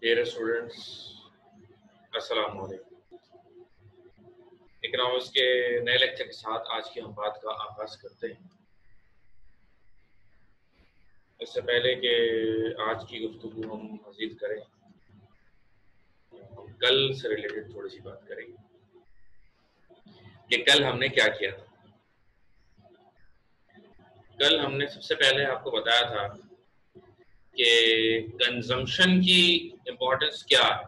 Dear students, अस्सलाम वालेकुम। Economics के नए लेक्चर के साथ आज की हम बात का आगाज करते हैं। इससे पहले कि आज की गुफ्तगू हम मज़ीद करें, हम कल से रिलेटेड थोड़ी सी बात करेंगे कि कल हमने क्या किया था। कल हमने सबसे पहले आपको बताया था कि कंजम्पशन की इम्पोर्टेंस क्या है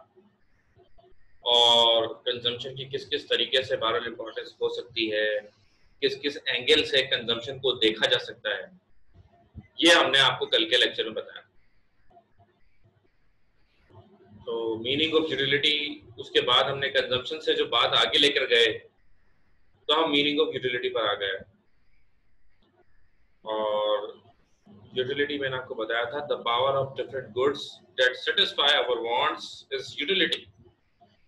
और कंजम्पशन की किस किस तरीके से बहरहाल इम्पोर्टेंस हो सकती है, किस किस एंगल से कंजम्पशन को देखा जा सकता है। ये हमने आपको कल के लेक्चर में बताया। तो मीनिंग ऑफ यूटिलिटी, उसके बाद हमने कंजम्पशन से जो बात आगे लेकर गए तो हम मीनिंग ऑफ यूटिलिटी पर आ गए। और यूटिलिटी मैंने आपको बताया था, the power of different goods that satisfy our wants is utility.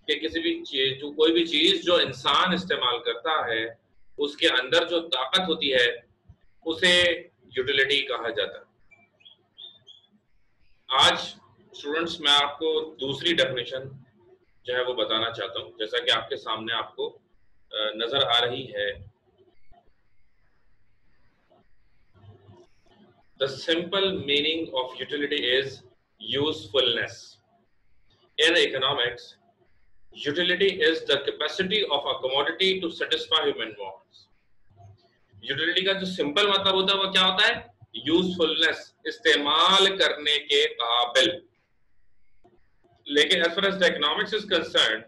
कि किसी भी चीज, जो कोई भी चीज जो इंसान इस्तेमाल करता है, उसके अंदर जो ताकत होती है उसे यूटिलिटी कहा जाता है। आज स्टूडेंट्स मैं आपको दूसरी डेफिनेशन जो है वो बताना चाहता हूँ, जैसा कि आपके सामने आपको नजर आ रही है। The simple meaning of utility is usefulness. In economics, utility is the capacity of a commodity to satisfy human wants. Utility का जो सिंपल मतलब होता है वो क्या होता है? यूजफुलनेस, इस्तेमाल करने के काबिल। लेकिन as far as the economics is concerned,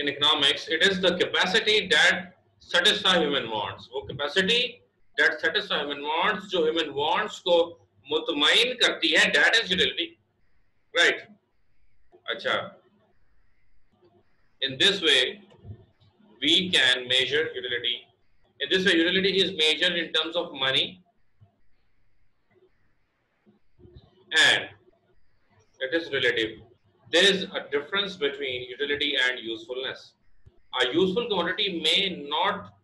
in economics it is the capacity that satisfy human wants. वो capacity that satisfy human wants, जो human wants को मुतमईन करती है, that is utility, right? अच्छा, in this way we can measure utility. In this way utility is measured in terms of money, and it is relative. There is a difference between utility and usefulness. A useful commodity may not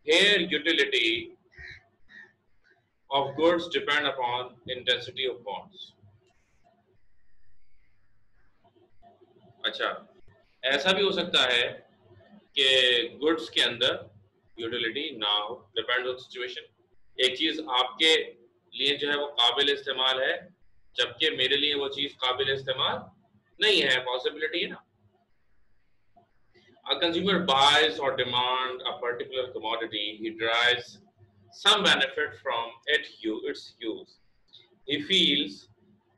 bear utility of goods depend upon intensity of bonds. अच्छा, ऐसा भी हो सकता है कि goods के अंदर utility ना हो, डिपेंड ऑन सिचुएशन। एक चीज आपके लिए जो है वो काबिल इस्तेमाल है, जबकि मेरे लिए वो चीज काबिल इस्तेमाल नहीं है, पॉसिबिलिटी है ना। A consumer buys or demand a particular commodity, he derives some benefit from its use. He feels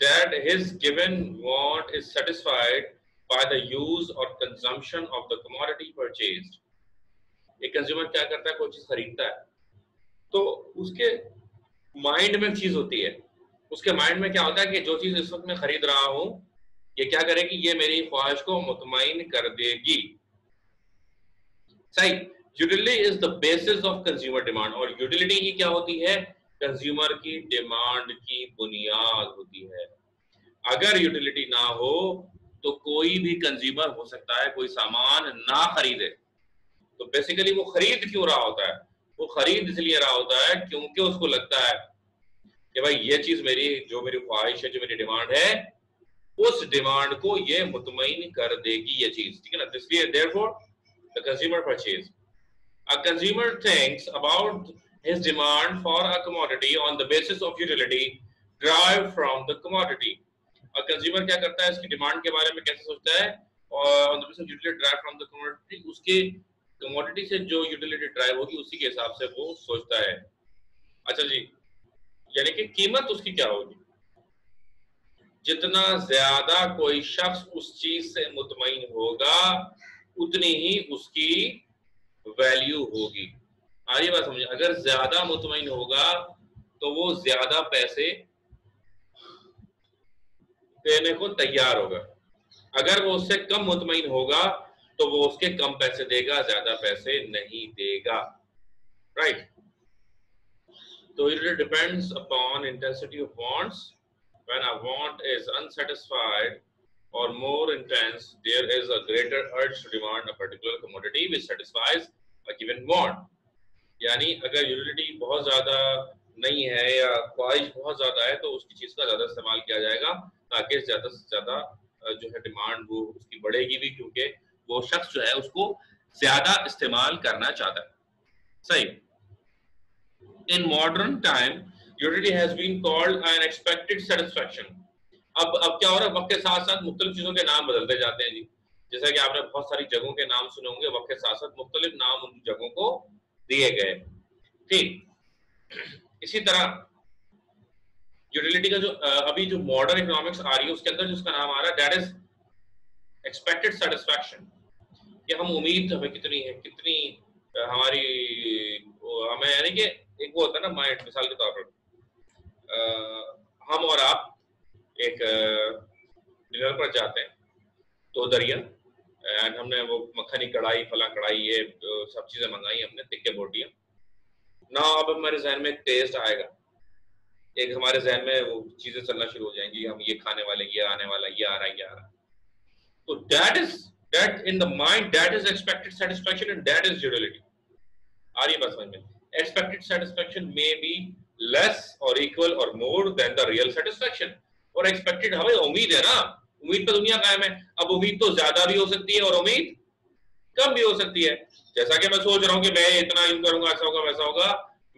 that his given want is satisfied by the use or consumption of the commodity purchased. एक consumer क्या करता है, कोई चीज खरीदता है तो उसके माइंड में एक चीज होती है, उसके माइंड में क्या होता है कि जो चीज इस वक्त मैं खरीद रहा हूं ये क्या करेगी, ये मेरी ख्वाहिश को मुतमईन कर देगी। सही, utility is the basis of consumer demand, और यूटिलिटी ही क्या होती है, कंज्यूमर की डिमांड की बुनियाद होती है। अगर यूटिलिटी ना हो तो कोई भी कंज्यूमर हो सकता है कोई सामान ना खरीदे। तो बेसिकली वो खरीद क्यों रहा होता है, वो खरीद इसलिए रहा होता है क्योंकि उसको लगता है कि भाई ये चीज मेरी, जो मेरी ख्वाहिश है, जो मेरी डिमांड है, उस डिमांड को ये मुतमईन कर देगी ये चीज, ठीक है ना। इसलिए therefore the consumer purchase. A consumer thinks about his demand for a commodity on the basis of utility derived from the commodity. A consumer क्या करता है, इसकी डिमांड के बारे में कैसे सोचता है, और on the basis of utility derived from the commodity, उसके commodity से जो utility ड्राइव होगी उसी के हिसाब से वो सोचता है। अच्छा जी, यानी कि कीमत उसकी क्या होगी, जितना ज्यादा कोई शख्स उस चीज से मुतमईन होगा उतनी ही उसकी वैल्यू होगी। आ रही बात समझे, अगर ज्यादा मुतमईन होगा तो वो ज्यादा पैसे देने को तैयार होगा, अगर वो उससे कम मुतमईन होगा तो वो उसके कम पैसे देगा, ज्यादा पैसे नहीं देगा, राइट। तो it depends upon intensity of wants. When a want is unsatisfied or more intense, there is a greater urge to demand a particular commodity which satisfies a given want. यानी अगर यूटिलिटी बहुत ज्यादा नहीं है या ख्वाहिश बहुत ज्यादा है तो उसकी चीज का ज्यादा इस्तेमाल किया जाएगा, ताकि ज्यादा से ज्यादा जो है डिमांड वो उसकी बढ़ेगी भी, क्योंकि वो शख्स जो है उसको ज्यादा इस्तेमाल करना चाहता है। सही। In modern time utility has been called an expected satisfaction. अब क्या हो रहा है, वक्त के साथ साथ मुख्तलिफ चीजों के नाम बदलते जाते हैं जी। जैसा कि आपने बहुत सारी जगहों के नाम सुने होंगे, वक्त के साथ साथ मुख्तलिफ नाम उन जगहों को दिए गए। ठीक इसी तरह यूटिलिटी का जो अभी जो मॉडर्न इकोनॉमिक्स आ रही है उसके अंदर जिसका नाम आ रहा है दैट इज एक्सपेक्टेड सेटिस्फैक्शन। कि हम उम्मीद हमें कितनी है, कितनी हमारी हमें यानी कि एक वो होता है ना माइंड, मिसाल के तौर पर हम और आप एक डिनर पर जाते हैं तो दरिया एंड हमने वो मक्खनी कढ़ाई फला कढ़ाई ये सब चीजें मंगाई हमने, तिक्के बोटियां ना। अब हमारे जहन में टेस्ट आएगा, एक हमारे जहन में वो चीजें चलना शुरू हो जाएंगी, हम ये खाने वाले, ये आने वाला, ये आ रहा है, ये आ रहा है। तो that in the mind that is expected satisfaction and that is utility। आ रही है बात समझ में? Expected satisfaction may be less or equal or more than the real satisfaction। और expected हमें उम्मीद है ना, उम्मीद पर दुनिया कायम है। अब उम्मीद तो ज्यादा भी हो सकती है और उम्मीद कम भी हो सकती है। जैसा कि मैं सोच रहा हूँ कि मैं इतना इन करूंगा, ऐसा होगा वैसा होगा,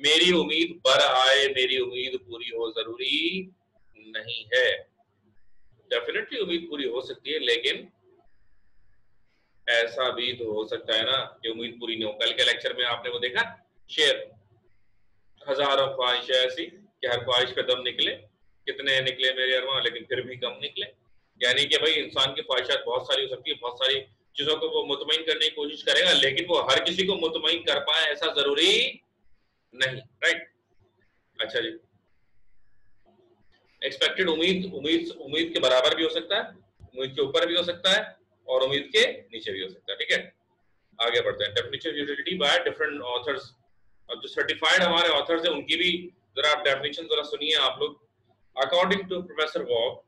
मेरी उम्मीद बर आए, मेरी उम्मीद पूरी हो जरूरी नहीं है। डेफिनेटली उम्मीद पूरी हो सकती है, लेकिन ऐसा भी तो हो सकता है ना कि उम्मीद पूरी नहीं हो। कल के लेक्चर में आपने वो देखा शेर, हजारों ख्वाहिशें ऐसी कि हर ख्वाहिश पे दम निकले, कितने निकले मेरे अरमान लेकिन फिर भी कम निकले। यानी कि भाई इंसान की ख्वाहिशात बहुत सारी हो सकती है, बहुत सारी चीजों को वो मुतमईन करने की कोशिश करेगा, लेकिन वो हर किसी को मुतमईन कर पाए ऐसा जरूरी नहीं। राइट। अच्छा जी, एक्सपेक्टेड उम्मीद उम्मीद उम्मीद के बराबर भी हो सकता है, उम्मीद के ऊपर भी हो सकता है और उम्मीद के नीचे भी हो सकता है। ठीक है, आगे बढ़ते हैं। Definition utility by different authors. अब जो सर्टिफाइड हमारे ऑथर्स हैं उनकी भी जरा आप डेफिनेशन जरा सुनिए आप लोग। According to professor Waugh,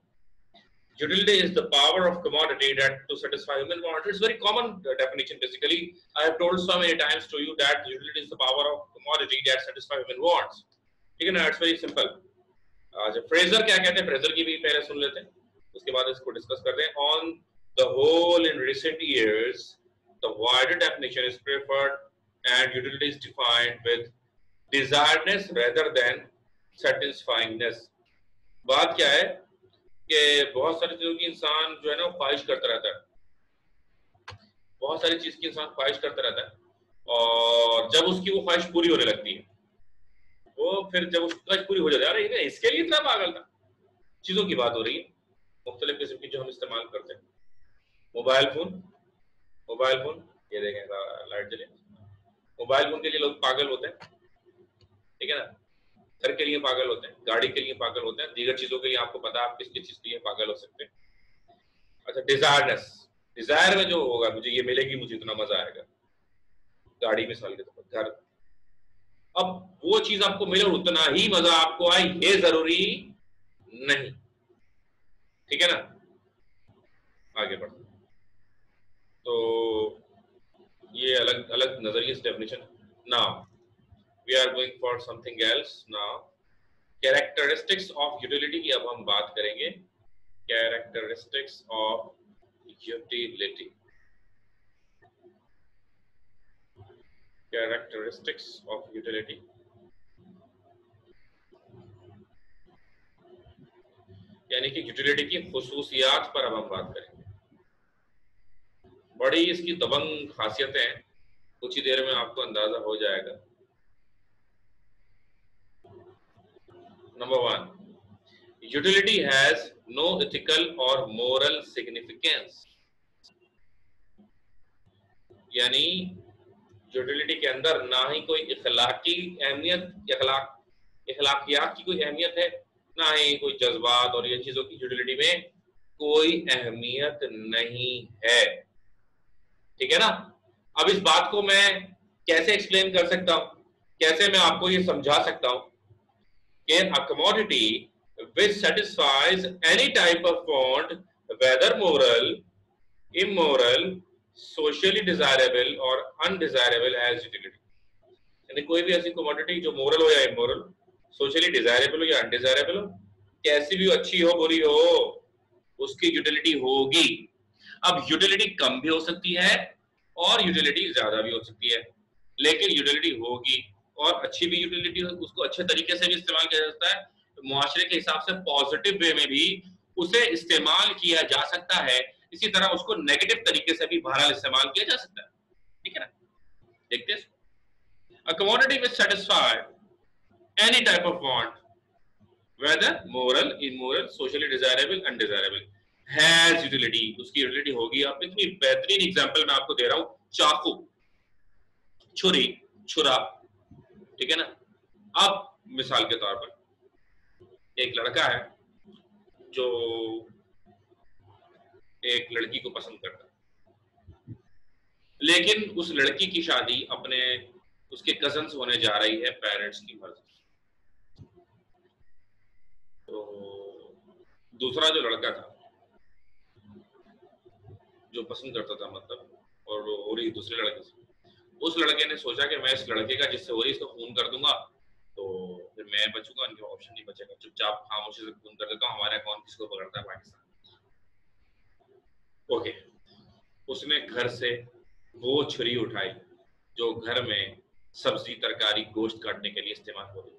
utility is the power of commodity that to satisfy human wants। It's very common definition basically। I have told so many times to you that utility is the power of commodity that satisfy human wants। ठीक है ना, it's very simple। अच्छा, Fraser क्या कहते हैं, Fraser की भी पहले सुन लेते हैं, उसके बाद इसको डिस्कस करते हैं। On the whole in recent years the wider definition is preferred and utility is defined with desiredness rather than satisfyingness. बात क्या है कि बहुत सारी चीजों की इंसान जो है ना ख्वाहिश करता रहता है, बहुत सारी चीज की इंसान ख्वाहिश करता रहता है, और जब उसकी वो ख्वाहिश पूरी होने लगती है, वो फिर जब उसकी ख्वाहिश पूरी हो जाती है, अरे इसके लिए इतना पागल था। चीजों की बात हो रही है मुख्तलिफ किस्म की जो हम इस्तेमाल करते हैं। मोबाइल फोन, मोबाइल फोन, ये देखें लाइट जले, मोबाइल फोन के लिए लोग पागल होते हैं। ठीक है ना, घर के लिए पागल होते हैं, गाड़ी के लिए पागल होते हैं, दीगर चीजों के लिए आपको पता है आप किस किस चीज के लिए पागल हो सकते हैं। अच्छा, डिजायरनेस, डिजायर में जो होगा मुझे ये मिलेगी, मुझे इतना मजा आएगा, गाड़ी मिसाल के तौर पर, घर। अब वो चीज आपको मिले और उतना ही मजा आपको आए ये जरूरी नहीं। ठीक है ना, आगे बढ़ते। तो ये अलग अलग नजरिए से definition. Now we are going for something else. Now characteristics of utility की अब हम बात करेंगे। Characteristics of utility, characteristics of utility. यानी कि यूटिलिटी की खुसूसियात पर अब हम बात करेंगे। बड़ी इसकी दबंग खासियतें हैं, कुछ ही देर में आपको अंदाजा हो जाएगा। Number 1, utility has no ethical और मोरल सिग्निफिकेंस। यानी यूटिलिटी के अंदर ना ही कोई इखलाकी अहमियत, इखलाकियात की कोई अहमियत है, ना ही कोई जज्बात और ये चीजों की यूटिलिटी में कोई अहमियत नहीं है। ठीक है ना। अब इस बात को मैं कैसे एक्सप्लेन कर सकता हूं, कैसे मैं आपको ये समझा सकता हूं कि a commodity which satisfies any type of want, whether moral, immoral, socially desirable or undesirable, has utility। यानी कोई भी ऐसी कमोडिटी जो मोरल हो या इमोरल, सोशली डिजायरेबल हो या अनडिजायरेबल हो, कैसी भी अच्छी हो बुरी हो, उसकी यूटिलिटी होगी। अब यूटिलिटी कम भी हो सकती है और यूटिलिटी ज्यादा भी हो सकती है, लेकिन यूटिलिटी होगी। और अच्छी भी यूटिलिटी, उसको अच्छे तरीके से भी इस्तेमाल किया जा सकता है, तो मुआशरे के हिसाब से पॉजिटिव वे में भी उसे इस्तेमाल किया जा सकता है। इसी तरह उसको नेगेटिव तरीके से भी बहरहाल इस्तेमाल किया जा सकता है। ठीक है ना? देखते हैं। A commodity which satisfy any type of want, whether moral, immoral, socially desirable, undesirable, has utility, उसकी यूटिलिटी होगी। आप इतनी बेहतरीन एग्जांपल मैं आपको दे रहा हूं, चाकू, छुरी, छुरा, ठीक है ना? अब मिसाल के तौर पर एक लड़का है जो एक लड़की को पसंद करता है, लेकिन उस लड़की की शादी अपने उसके कजन्स होने जा रही है पेरेंट्स की मर्जी। तो दूसरा जो लड़का था जो पसंद करता था, मतलब, और हो रही दूसरे लड़के से, उस लड़के ने सोचा कि मैं इस लड़के का जिससे हो रही इसको खून कर दूंगा तो फिर मैं बचूंगा, इनके ऑप्शन नहीं बचेगा, चुपचाप खामोशी से खून कर देता हूँ, हमारे कौन किसको पकड़ता है पाकिस्तान। ओके, उसने घर से वो छुरी उठाई जो घर में सब्जी, तरकारी, गोश्त काटने के लिए इस्तेमाल हो रही है।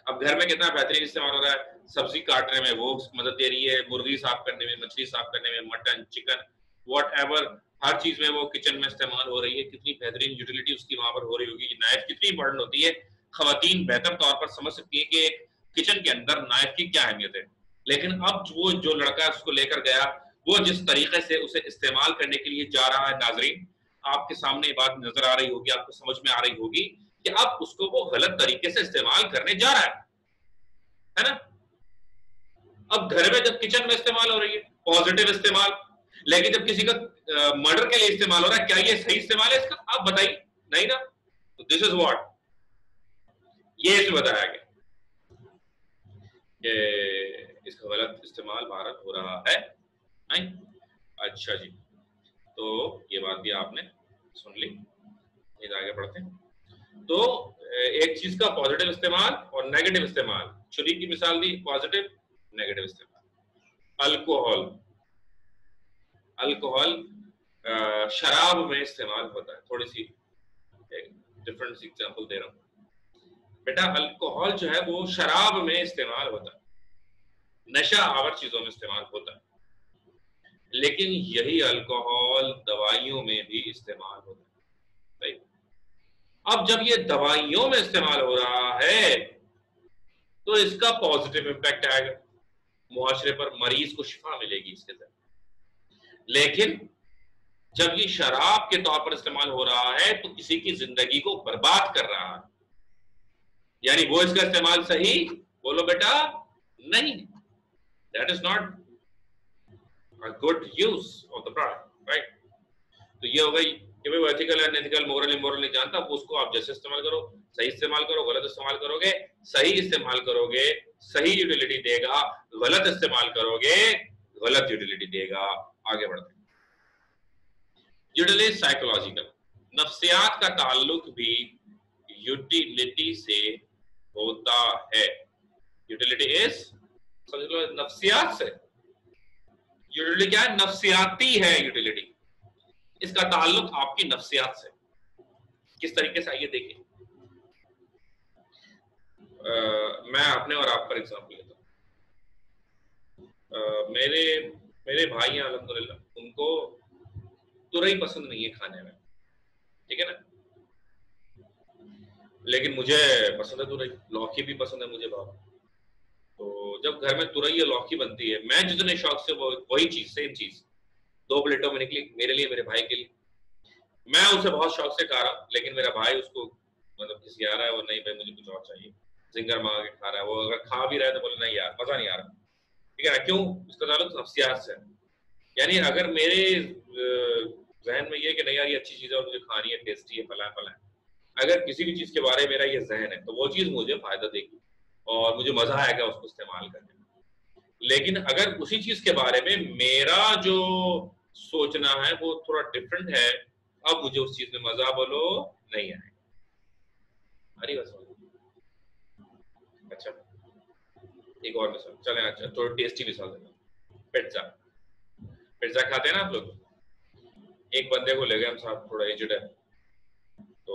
अब घर में कितना बेहतरीन इस्तेमाल हो रहा है, सब्जी काटने में वो मदद दे रही है, मुर्गी साफ करने में, मछली साफ करने में, मटन, चिकन, व्हाटएवर, हर चीज में वो किचन में इस्तेमाल हो रही है। कितनी बेहतरीन यूटिलिटी उसकी वहां पर हो रही होगी। नाइफ कितनी इंपॉर्टेंट होती है, खवातीन बेहतर तौर पर समझ सकती है कि किचन के अंदर नाइफ की क्या अहमियत है। लेकिन अब वो जो लड़का उसको लेकर गया, वो जिस तरीके से उसे इस्तेमाल करने के लिए जा रहा है, नाजरीन आपके सामने ये बात नजर आ रही होगी, आपको समझ में आ रही होगी कि अब उसको वो गलत तरीके से इस्तेमाल करने जा रहा है ना? अब घर में जब किचन में इस्तेमाल हो रही है पॉजिटिव इस्तेमाल, लेकिन जब किसी का मर्डर के लिए इस्तेमाल हो रहा है, क्या ये सही इस्तेमाल है इसका? आप बताइए, नहीं ना? तो दिस इज व्हाट, ये इसमें बताया गया कि इसका गलत इस्तेमाल भारत हो रहा है। नहीं? अच्छा जी, तो ये बात भी आपने सुन ली। ये आगे बढ़ते हैं। तो एक चीज का पॉजिटिव इस्तेमाल और नेगेटिव इस्तेमाल, छुरी की मिसाल दी, पॉजिटिव नेगेटिव इस्तेमाल। अल्कोहल, अल्कोहल शराब में इस्तेमाल होता है। थोड़ी सी डिफरेंट एग्जांपल दे रहा हूँ बेटा। अल्कोहल जो है वो शराब में इस्तेमाल होता है, नशा आवर चीजों में इस्तेमाल होता है, लेकिन यही अल्कोहल दवाइयों में भी इस्तेमाल होता है। अब जब ये दवाइयों में इस्तेमाल हो रहा है तो इसका पॉजिटिव इम्पैक्ट आएगा, मुआशरे पर मरीज को शिफा मिलेगी इसके जरिए। लेकिन जब ये शराब के तौर पर इस्तेमाल हो रहा है तो किसी की जिंदगी को बर्बाद कर रहा है, यानी वो इसका इस्तेमाल सही, बोलो बेटा, नहीं। That is not a good use of the product, right? तो ये हो गई कि भाई ethical and ethical, moral immoral नहीं जानता, वो उसको आप जैसे इस्तेमाल करो, सही इस्तेमाल करो, गलत इस्तेमाल करोगे, सही इस्तेमाल करोगे सही यूटिलिटी देगा, गलत इस्तेमाल करोगे गलत यूटिलिटी देगा। आगे बढ़ते हैं। यूटिलिटी साइकोलॉजिकल, नफ्सियात का ताल्लुक भी यूटिलिटी से होता है। यूटिलिटी इज, समझ लो, नफ्सियात से। यूटिलिटी क्या है? नफ्सियाती है यूटिलिटी, इसका ताल्लुक आपकी नफ्सियात से। किस तरीके से, आइए देखिए। मैं अपने और आप पर एग्जाम्पल लेता हूँ। मेरे मेरे भाई हैं अल्हम्दुलिल्लाह, उनको तुरई पसंद नहीं है खाने में, ठीक है ना? लेकिन मुझे पसंद है तुरई, लौकी भी पसंद है मुझे बहुत। तो जब घर में तुरई या लौकी बनती है, मैं जितने शौक से वही चीज, सेम चीज 2 प्लेटों में निकली, मेरे लिए, मेरे भाई के लिए। मैं उसे बहुत शौक से खा रहा हूँ, लेकिन मेरा भाई उसको मतलब किसी आ रहा है, वो नहीं भाई मुझे कुछ और चाहिए, जिंगर मांग के खा रहा है। वो अगर खा भी रहा है तो बोले नहीं यार मजा नहीं आ रहा, ठीक है ना? क्यों? इसका ताल्लुक नफ्सियात से। यानी अगर मेरे जहन में ये कि नहीं यार ये अच्छी चीज है और मुझे खानी है, टेस्टी है, फला फला है, अगर किसी भी चीज के बारे में मेरा ये जहन है तो वो चीज मुझे फायदा देगी और मुझे मजा आएगा उसको इस्तेमाल करने में। लेकिन अगर उसी चीज के बारे में मेरा जो सोचना है वो थोड़ा डिफरेंट है, अब मुझे उस चीज में मजा, बोलो, नहीं आएगा। अरे बस, अच्छा, एक और मिसाल चले, अच्छा थोड़ा टेस्टी मिसाल देना। पिज्जा, पिज्जा खाते हैं ना आप लोग। एक बंदे को ले गए हम, साहब थोड़ा एजड है, तो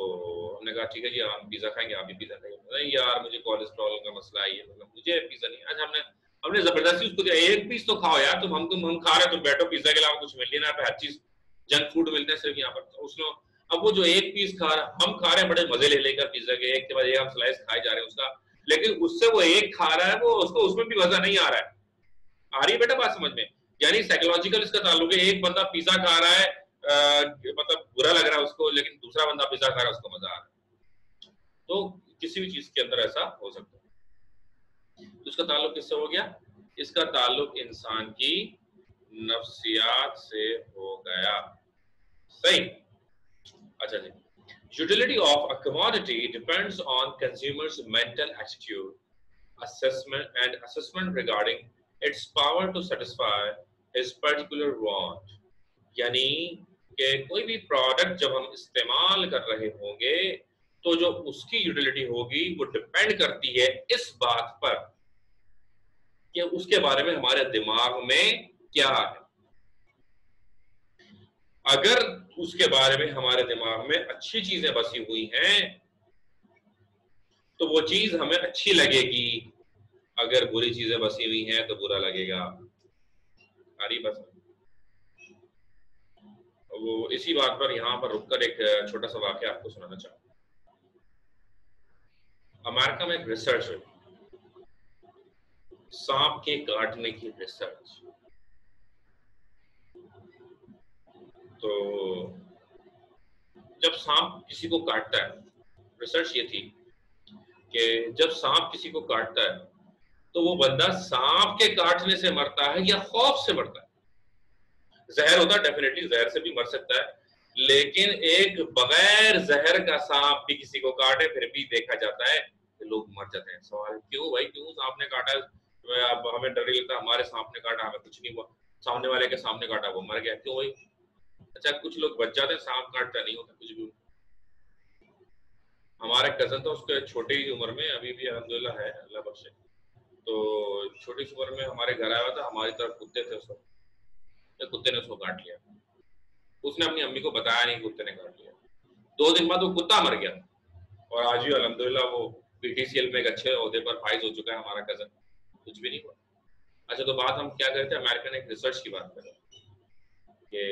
हमने कहा ठीक है जी हम पिज्जा खाएंगे, आप भी पिज्जा खाइए। नहीं यार मुझे कोलेस्ट्रॉल का मसला है, ये मतलब मुझे पिज्जा नहीं। आज हमने हमने जबरदस्ती उसको दिया, एक पीस तो खाओ यार, हम खा रहे हैं, तुम बैठो, पिज्जा के अलावा कुछ मिल नहीं रहा, हर चीज जंक फूड मिलते हैं सिर्फ यहाँ पर। तो उसने, अब वो जो एक पीस खा रहा, हम खा रहे हैं बड़े मजे ले लेकर पिज्जा के, एक के बाद एक हम स्लाइस खाए जा रहे हैं उसका, लेकिन उससे वो एक खा रहा है, वो उसको उसमें भी मजा नहीं आ रहा है। आ रही है बेटा बात समझ में? यानी साइकोलॉजिकल इसका ताल्लुक है, एक बंदा पिज्जा खा रहा है, मतलब बुरा लग रहा है उसको, लेकिन दूसरा बंदा पिज्जा खा रहा है उसको मजा आ रहा है। तो किसी भी चीज के अंदर ऐसा हो सकता है। तो इसका ताल्लुक किससे हो गया? इसका ताल्लुक इंसान की नफ्सियात से हो गया। सही। अच्छा जी, utility of a commodity depends on consumers mental attitude, assessment regarding its power to satisfy his particular want। यानी कि कोई भी प्रोडक्ट जब हम इस्तेमाल कर रहे होंगे, तो जो उसकी यूटिलिटी होगी वो डिपेंड करती है इस बात पर कि उसके बारे में हमारे दिमाग में क्या है। अगर उसके बारे में हमारे दिमाग में अच्छी चीजें बसी हुई हैं तो वो चीज हमें अच्छी लगेगी, अगर बुरी चीजें बसी हुई हैं तो बुरा लगेगा। अरे बस वो इसी बात पर यहां पर रुककर एक छोटा सा वाकया आपको सुनाना चाहूंगा। अमेरिका में एक रिसर्च है, सांप के काटने की रिसर्च। तो जब सांप किसी को काटता है, रिसर्च ये थी कि जब सांप किसी को काटता है तो वो बंदा सांप के काटने से मरता है या खौफ से मरता है। जहर होता है, डेफिनेटली जहर से भी मर सकता है, लेकिन एक बगैर जहर का सांप भी किसी को काटे फिर भी देखा जाता है कि लोग मर जाते हैं। सवाल क्यों भाई, क्यों सांप ने काटा? अब हमें डर नहीं लगता, हमारे सांप ने काटा हमें कुछ नहीं हुआ, सामने वाले के सामने काटा वो मर गया, क्यों भाई? अच्छा कुछ लोग बच जाते हैं, सांप काटता नहीं होता कुछ भी। हमारा कजन था, उसके छोटी ही उम्र में, अभी भी अल्हम्दुलिल्लाह है, अल्लाह बख्शे, तो छोटी सी उम्र में हमारे घर आया था, हमारी तरफ कुत्ते थे उस वक्त, तो कुत्ते ने उसको काट लिया। उसने अपनी अम्मी को बताया नहीं, कुत्ते ने काट लिया। 2 दिन बाद वो कुत्ता मर गया, और आज भी अल्हम्दुलिल्लाह वो पीटीसीएल में एक अच्छे ओहदे पर फाइज हो चुका है हमारा कजन, कुछ भी नहीं हुआ। अच्छा तो बात हम क्या करते हैं, अमेरिका ने एक रिसर्च की बात करें कि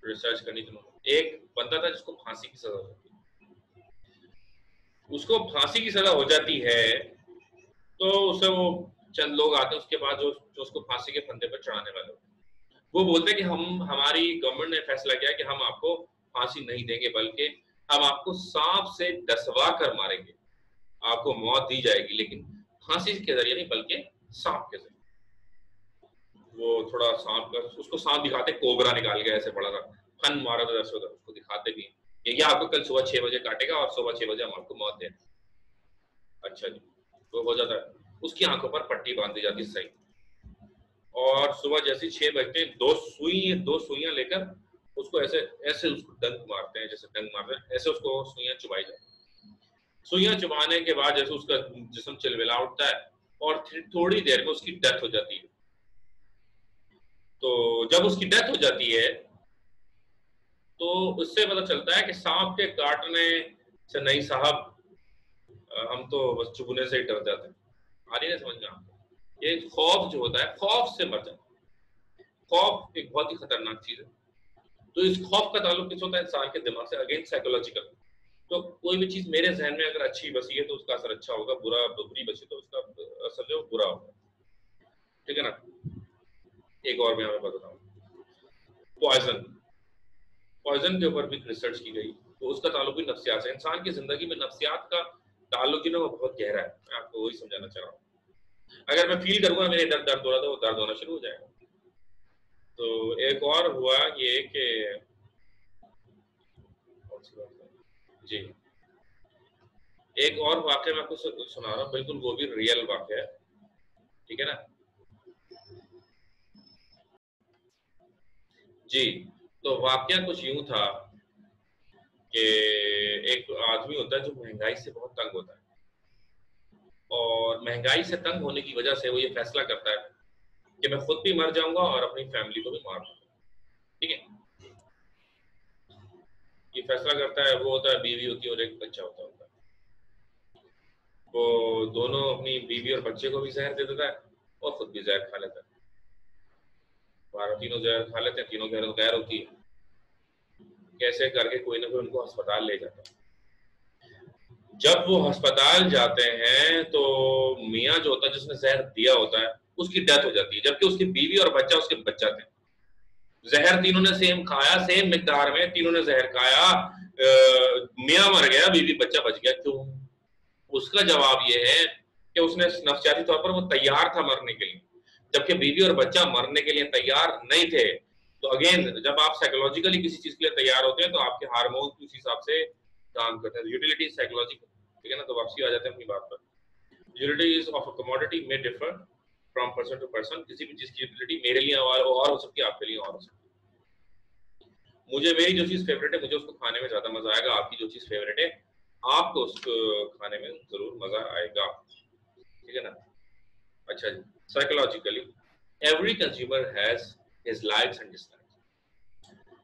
रिसर्च करनी थी। एक बंदा था जिसको फांसी की सजा होती है, उसको फांसी की सजा हो जाती है, तो उसे वो चंद लोग आते हैं उसके बाद जो उसको फांसी के फंदे पर चढ़ाने वाले होते हैं, वो बोलते हैं कि हमारी गवर्नमेंट ने फैसला किया कि हम आपको फांसी नहीं देंगे, बल्कि हम आपको सांप से डसवा कर मारेंगे, आपको मौत दी जाएगी, लेकिन फांसी के जरिए नहीं बल्कि सांप के जरिए। वो थोड़ा सांप का, उसको सांप दिखाते, कोबरा निकाल गया ऐसे बड़ा था, फन मारा था दस उधर, उसको दिखाते भी ये आपको कल सुबह 6 बजे काटेगा और सुबह 6 बजे हम आपको मौत दें। अच्छा जी, तो हो जाता है, उसकी आंखों पर पट्टी बांध दी जाती सही, और सुबह जैसे 6 बजते दो सुइयां लेकर उसको ऐसे ऐसे उसको डंक मारते हैं, जैसे डंक मारते हैं ऐसे उसको सुइयां चुभाई जाती। सुइयां चुभाने के बाद जैसे उसका जिस्म चिलमिला उठता है और थोड़ी देर में उसकी डेथ हो जाती है। तो जब उसकी डेथ हो जाती है तो उससे पता चलता है कि सांप के काटने से नहीं साहब, हम तो बस चुभने से ही डर जाते हैं। आ रही है समझ में आपको? ये खौफ जो होता है, खौफ से मर जाता है। खौफ एक बहुत ही खतरनाक चीज है। तो इस खौफ का ताल्लुक किस होता है? इंसान के दिमाग से, अगेन साइकोलॉजिकल। तो कोई भी चीज मेरे जहन में अगर अच्छी बसी है तो उसका असर अच्छा होगा, बुरी बची तो उसका असर जो बुरा होगा, ठीक है ना? एक और मैं हमें बताता हूँ, पॉइजन। पॉइजन के ऊपर भी रिसर्च की गई, तो उसका ताल्लुक भी नफ्सियात से। इंसान की जिंदगी में नफ्सियात का ताल्लुक ही ना वो बहुत गहरा है। मैं आपको वही समझाना चाह रहा हूँ। अगर मैं फील करूंगा मेरे दर्द दर्द हो रहा, तो वो दर्द होना शुरू हो जाएगा। तो एक और हुआ ये कि जी, एक और वाक्य मैं आपको सुना रहा हूँ, बिल्कुल वो भी रियल वाक्य है, ठीक है ना जी। तो वाक्य कुछ यूं था कि एक आदमी होता है जो महंगाई से बहुत तंग होता है, और महंगाई से तंग होने की वजह से वो ये फैसला करता है कि मैं खुद भी मर जाऊंगा और अपनी फैमिली को भी मार दूंगा। ठीक है, ये फैसला करता है, वो होता है बीवी होती है और एक बच्चा होता है। वो दोनों अपनी बीवी और बच्चे को भी जहर दे देता है और खुद भी जहर खा लेता है। हमारा तीनों जहर खा लेते हैं, तीनों जहर तो गैर होती है। कैसे करके कोई ना कोई उनको अस्पताल ले जाता है। जब वो अस्पताल जाते हैं तो मियाँ जो होता है जिसने जहर दिया होता है उसकी डेथ हो जाती है, जबकि उसकी बीवी और बच्चा उसके बच जाते हैं। जहर तीनों ने सेम खाया, सेम मिकदार में तीनों ने जहर खाया, मियाँ मर गया, बीवी बच्चा बच गया। क्यों? उसका जवाब ये है कि उसने नफ्सियाती तौर पर वो तैयार था मरने के लिए, जबकि बीवी और बच्चा मरने के लिए तैयार नहीं थे। तो अगेन, जब आप साइकोलॉजिकली किसी चीज के लिए तैयार होते हैं तो आपके हार्मोन उस हिसाब से काम करते हैं। यूटिलिटी साइकोलॉजिकल, ठीक है ना। तो वापसी आ जाते हैं अपनी बात पर। Utilities of a commodity may differ from person to person. किसी भी चीज की यूटिलिटी मेरे लिए और हो सकती है, आपके लिए और हो सकती है। मुझे मेरी जो चीज फेवरेट है मुझे उसको खाने में ज्यादा मजा आएगा, आपकी जो चीज फेवरेट है आपको उसको खाने में जरूर मजा आएगा। ठीक है ना। अच्छा जी, psychologically every consumer has his likes and dislikes.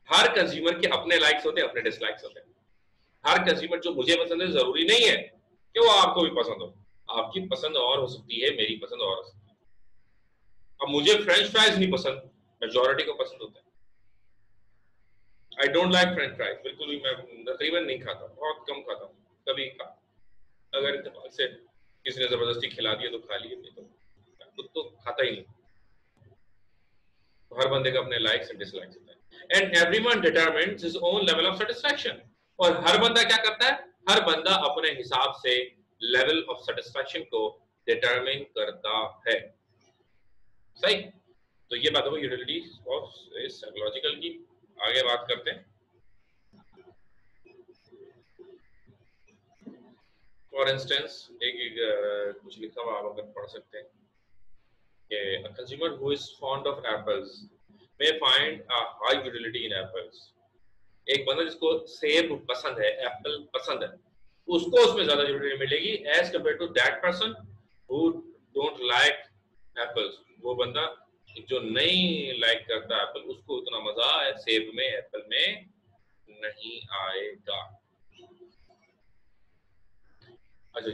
हर कंज्यूमर के अपने लाइक्स होते हैं, अपने डिसलाइक्स होते हैं। हर कंज्यूमर जो मुझे पसंद है जरूरी नहीं है कि वो आपको भी पसंद हो। आपकी पसंद और हो सकती है, मेरी पसंद और हो सकती है। अब मुझे फ्रेंच फ्राइज नहीं पसंद, मेजोरिटी को पसंद होता है। I don't like French fries, बिल्कुल भी मैं तकरीबन नहीं खाता, बहुत कम खाता हूँ, कभी खा। अगर इत्तेफाक से किसी ने जबरदस्ती खिला दिया तो खा लिए, नहीं तो खुद तो खाता ही नहीं। तो हर बंदे का अपने लाइक्स एंड डिसलाइक्स होता है। And everyone determines his own level of satisfaction. और हर बंदा क्या करता है? हर बंदा अपने हिसाब से लेवल ऑफ सेटिस्फैक्शन को डिटरमाइन करता है। सही। तो ये बात हो यूटिलिटी ऑफ साइकोलॉजिकल की। आगे बात करते हैं। फॉर इंस्टेंस कुछ लिखा हुआ आप अगर पढ़ सकते हैं कि a consumer who is fond of apples may find a high utility in apples। एक बंदा जिसको सेब पसंद है, एप्पल पसंद है, उसको उसमें ज्यादा यूटिलिटी मिलेगी as compared to that person who don't like apples. वो बंदा जो नहीं लाइक करता एप्पल, उसको उतना मजा सेब में, एप्पल में नहीं आएगा। अच्छा,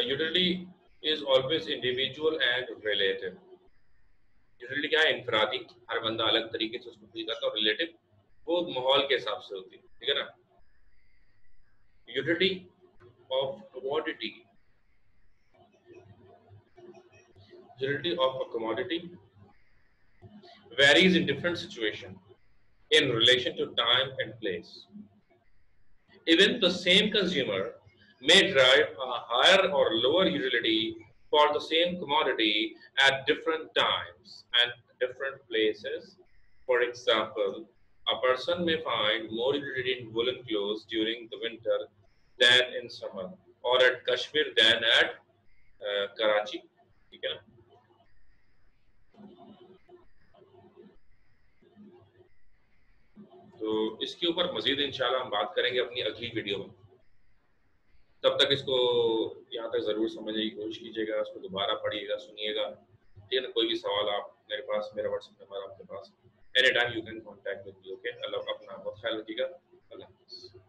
utility is always individual and relative. Utility क्या है? इनफरादी, हर बंदा अलग तरीके से उसको फील करता है। और रिलेटिव, वो माहौल के हिसाब से होती है। ठीक है ना। Utility of commodity, utility of a commodity varies in different situations in relation to time and place. Even the same consumer may drive a higher or lower utility for the same commodity at different times and different places. For example, a person may find more utility in woolen clothes during the winter than in summer, or at Kashmir than at Karachi. ठीक है ना? तो इसके ऊपर मजीद इंशाल्लाह हम बात करेंगे अपनी अगली वीडियो में। तब तक इसको यहाँ तक ज़रूर समझने की कोशिश कीजिएगा, उसको दोबारा पढ़िएगा, सुनिएगा। ठीक है ना। कोई भी सवाल आप मेरे पास, मेरा व्हाट्सएप नंबर आपके पास, any time you can contact with me. Okay, अल्लाह, अपना बहुत ख्याल रखिएगा। अल्लाह हाफ़िज़।